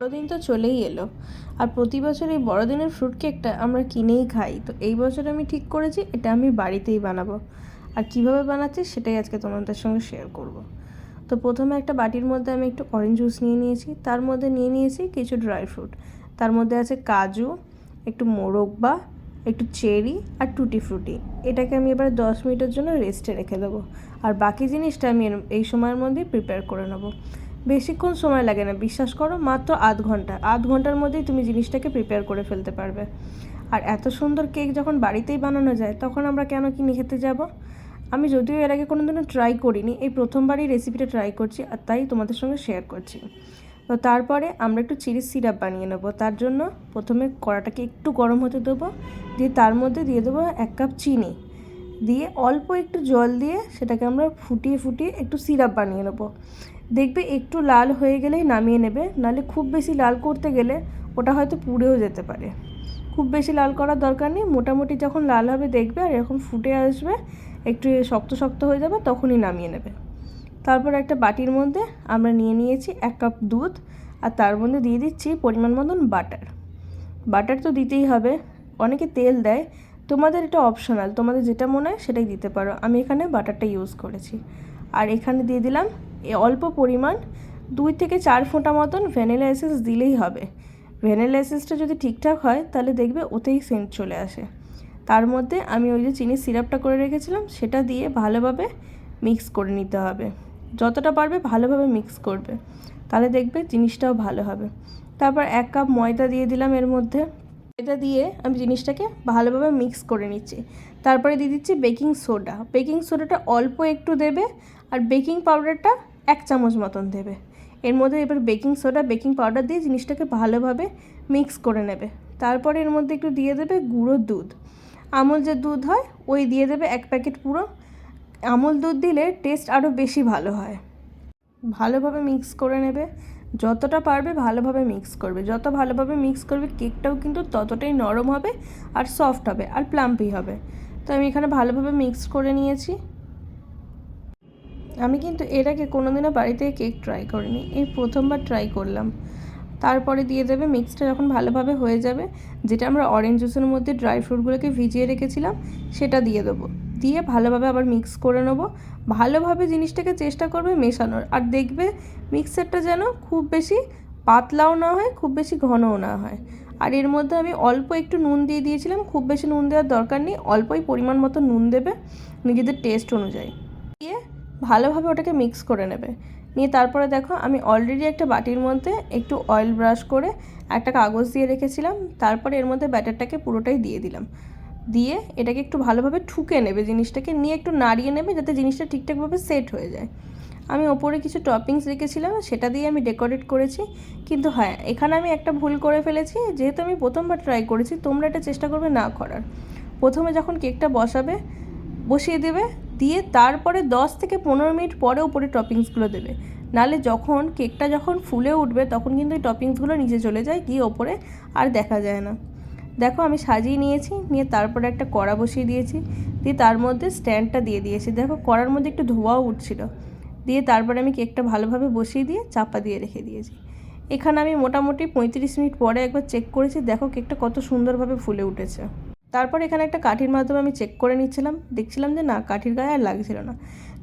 বড়দিন তো চলেই এলো, আর প্রতি বছর এই বড়দিনের ফ্রুট কেকটা আমরা কিনেই খাই। তো এই বছর আমি ঠিক করেছি এটা আমি বাড়িতেই বানাবো। আর কিভাবে বানাচ্ছি সেটাই আজকে তোমাদের সঙ্গে শেয়ার করব। তো প্রথমে একটা বাটির মধ্যে আমি একটু অরেঞ্জ জুস নিয়ে নিয়েছি, তার মধ্যে নিয়ে নিয়েছি কিছু ড্রাই ফ্রুট। তার মধ্যে আছে কাজু, একটু মোরব্বা, একটু চেরি আর টুটি ফ্রুটি। এটাকে আমি এবার 10 মিনিটের জন্য রেস্টে রেখে দেবো। আর বাকি জিনিসটা আমি এই সময়ের মধ্যেই প্রিপেয়ার করে নেবো। বেশিক্ষণ সময় লাগে না, বিশ্বাস করো, মাত্র আধ ঘন্টার মধ্যেই তুমি জিনিসটাকে প্রিপেয়ার করে ফেলতে পারবে। আর এত সুন্দর কেক যখন বাড়িতেই বানানো যায় তখন আমরা কেন কিনে খেতে যাব? আমি যদিও এর আগে কোনোদিনও ট্রাই করিনি, এই প্রথমবারই রেসিপিটা ট্রাই করছি, আর তাই তোমাদের সঙ্গে শেয়ার করছি। তো তারপরে আমরা একটু চিনি সিরাপ বানিয়ে নেবো। তার জন্য প্রথমে কড়াটাকে একটু গরম হতে দেবো, দিয়ে তার মধ্যে দিয়ে দেবো 1 কাপ চিনি, দিয়ে অল্প একটু জল দিয়ে সেটাকে আমরা ফুটিয়ে ফুটিয়ে একটু সিরাপ বানিয়ে নেবো। দেখবে একটু লাল হয়ে গেলেই নামিয়ে নেবে, নাহলে খুব বেশি লাল করতে গেলে ওটা হয়তো পুড়েও যেতে পারে। খুব বেশি লাল করার দরকার নেই, মোটামুটি যখন লাল হবে দেখবে আর এরকম ফুটে আসবে, একটু শক্ত শক্ত হয়ে যাবে, তখনই নামিয়ে নেবে। তারপর একটা বাটির মধ্যে আমরা নিয়ে নিয়েছি 1 কাপ দুধ, আর তার মধ্যে দিয়ে দিচ্ছি পরিমাণ মতন বাটার। বাটার তো দিতেই হবে, অনেকে তেল দেয়, তোমাদের এটা অপশনাল, তোমাদের যেটা মনে হয় সেটাই দিতে পারো। আমি এখানে বাটারটা ইউজ করেছি। আর এখানে দিয়ে দিলাম অল্প পরিমাণ 2 থেকে 4 ফোঁটা মতন ভ্যানিলা এসেন্স দিলেই হবে। ভ্যানিলা এসেন্সটা যদি ঠিকঠাক হয় তাহলে দেখবে ওতেই সেন্ট চলে আসে। তার মধ্যে আমি ওই যে চিনির সিরাপটা করে রেখেছিলাম সেটা দিয়ে ভালোভাবে মিক্স করে নিতে হবে। যতটা পারবে ভালোভাবে মিক্স করবে, তাহলে দেখবে জিনিসটাও ভালো হবে। তারপর 1 কাপ ময়দা দিয়ে দিলাম এর মধ্যে। এটা দিয়ে আমি জিনিসটাকে ভালোভাবে মিক্স করে নিচ্ছি। তারপরে দিয়ে দিচ্ছি বেকিং সোডা। বেকিং সোডাটা অল্প একটু দেবে, আর বেকিং পাউডারটা 1 চামচ মতন দেবে। এর মধ্যে এবার বেকিং সোডা বেকিং পাউডার দিয়ে জিনিসটাকে ভালোভাবে মিক্স করে নেবে। তারপরে এর মধ্যে একটু দিয়ে দেবে গুঁড়ো দুধ, আমুল যে দুধ হয় ওই দিয়ে দেবে 1 প্যাকেট পুরো। আমুল দুধ দিলে টেস্ট আরও বেশি ভালো হয়। ভালোভাবে মিক্স করে নেবে, যতটা পারবে ভালোভাবে মিক্স করবে। যত ভালোভাবে মিক্স করবে কেকটাও কিন্তু ততটাই নরম হবে, আর সফট হবে, আর প্লাম্পি হবে। তো আমি এখানে ভালোভাবে মিক্স করে নিয়েছি। আমি কিন্তু এর আগে কোনোদিনও বাড়িতে কেক ট্রাই করিনি, এই প্রথমবার ট্রাই করলাম। তারপরে দিয়ে দেবে, মিক্সটা যখন ভালোভাবে হয়ে যাবে, যেটা আমরা অরেঞ্জ জুসের মধ্যে ড্রাই ফ্রুটগুলোকে ভিজিয়ে রেখেছিলাম সেটা দিয়ে দেবো। দিয়ে ভালোভাবে আবার মিক্স করে নেবো। ভালোভাবে জিনিসটাকে চেষ্টা করবে মেশানোর, আর দেখবে মিক্সারটা যেন খুব বেশি পাতলাও না হয়, খুব বেশি ঘনও না হয়। আর এর মধ্যে আমি অল্প একটু নুন দিয়ে দিয়েছিলাম, খুব বেশি নুন দেওয়ার দরকার নেই, অল্পই পরিমাণ মতো নুন দেবে নিজেদের টেস্ট অনুযায়ী। দিয়ে ভালোভাবে ওটাকে মিক্স করে নেবে। নিয়ে তারপরে দেখো আমি অলরেডি একটা বাটির মধ্যে একটু অয়েল ব্রাশ করে একটা কাগজ দিয়ে রেখেছিলাম। তারপরে এর মধ্যে ব্যাটারটাকে পুরোটাই দিয়ে দিলাম। দিয়ে এটাকে একটু ভালোভাবে ঠুকে নেবে, জিনিসটাকে নিয়ে একটু নাড়িয়ে নেবে যাতে জিনিসটা ঠিকঠাকভাবে সেট হয়ে যায়। আমি ওপরে কিছু টপিংস রেখেছিলাম, সেটা দিয়ে আমি ডেকোরেট করেছি। কিন্তু হ্যাঁ, এখানে আমি একটা ভুল করে ফেলেছি, যেহেতু আমি প্রথমবার ট্রাই করেছি, তোমরা এটা চেষ্টা করবে না করার। প্রথমে যখন কেকটা বসিয়ে দেবে, দিয়ে তারপরে 10 থেকে 15 মিনিট পরে উপরে টপিংসগুলো দেবে। নাহলে কেকটা যখন ফুলে উঠবে তখন কিন্তু এই টপিংসগুলো নিচে চলে যায়, গিয়ে ওপরে আর দেখা যায় না। দেখো আমি সাজিয়ে নিয়েছি, নিয়ে তারপরে একটা কড়া বসিয়ে দিয়েছি, দিয়ে তার মধ্যে স্ট্যান্ডটা দিয়ে দিয়েছি। দেখো কড়ার মধ্যে একটু ধোঁয়াও উঠছিল। দিয়ে তারপরে আমি কেকটা ভালোভাবে বসিয়ে দিয়ে চাপা দিয়ে রেখে দিয়েছি। এখানে আমি মোটামুটি 35 মিনিট পরে একবার চেক করেছি, দেখো কেকটা কত সুন্দরভাবে ফুলে উঠেছে। তারপর এখানে একটা কাঠির মাধ্যমে আমি চেক করে নিচ্ছিলাম, দেখছিলাম যে না, কাঠির গায়ে আর লাগছিল না।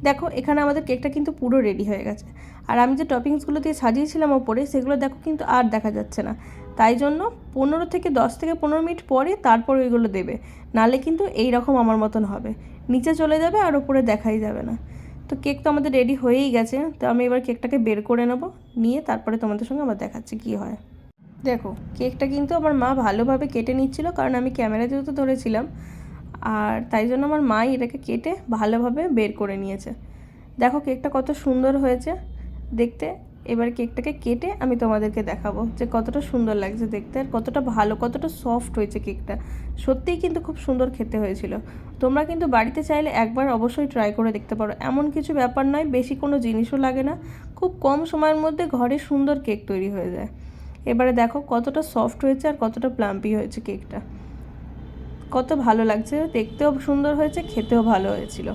দেখো এখানে আমাদের কেকটা কিন্তু পুরো রেডি হয়ে গেছে। আর আমি যে টপিংসগুলো দিয়ে সাজিয়েছিলাম ওপরে, সেগুলো দেখো কিন্তু আর দেখা যাচ্ছে না। তাই জন্য 10 থেকে 15 মিনিট পরে তারপর ওইগুলো দেবে, নাহলে কিন্তু এই রকম আমার মতন হবে, নিচে চলে যাবে আর ওপরে দেখাই যাবে না। তো কেক তো আমাদের রেডি হয়েই গেছে, তো আমি এবার কেকটাকে বের করে নেব, নিয়ে তারপরে তোমাদের সঙ্গে আবার দেখাচ্ছি কী হয়। দেখো কেকটা কিন্তু আমার মা ভালোভাবে কেটে নিচ্ছিল, কারণ আমি ক্যামেরা যেহেতু ধরেছিলাম, আর তাই জন্য আমার মাই এটাকে কেটে ভালোভাবে বের করে নিয়েছে। দেখো কেকটা কত সুন্দর হয়েছে দেখতে। এবার কেকটাকে কেটে আমি তোমাদেরকে দেখাবো যে কতটা সুন্দর লাগছে দেখতে, আর কতটা ভালো, কতটা সফট হয়েছে কেকটা। সত্যিই কিন্তু খুব সুন্দর খেতে হয়েছিল। তোমরা কিন্তু বাড়িতে চাইলে একবার অবশ্যই ট্রাই করে দেখতে পারো। এমন কিছু ব্যাপার নয়, বেশি কোনো জিনিসও লাগে না, খুব কম সময়ের মধ্যে ঘরে সুন্দর কেক তৈরি হয়ে যায়। এবারে দেখো কতটা সফট হয়েছে আর কতটা প্লাম্পি হয়েছে কেকটা, কত ভালো লাগছে, দেখতেও সুন্দর হয়েছে, খেতেও ভালো হয়েছিল।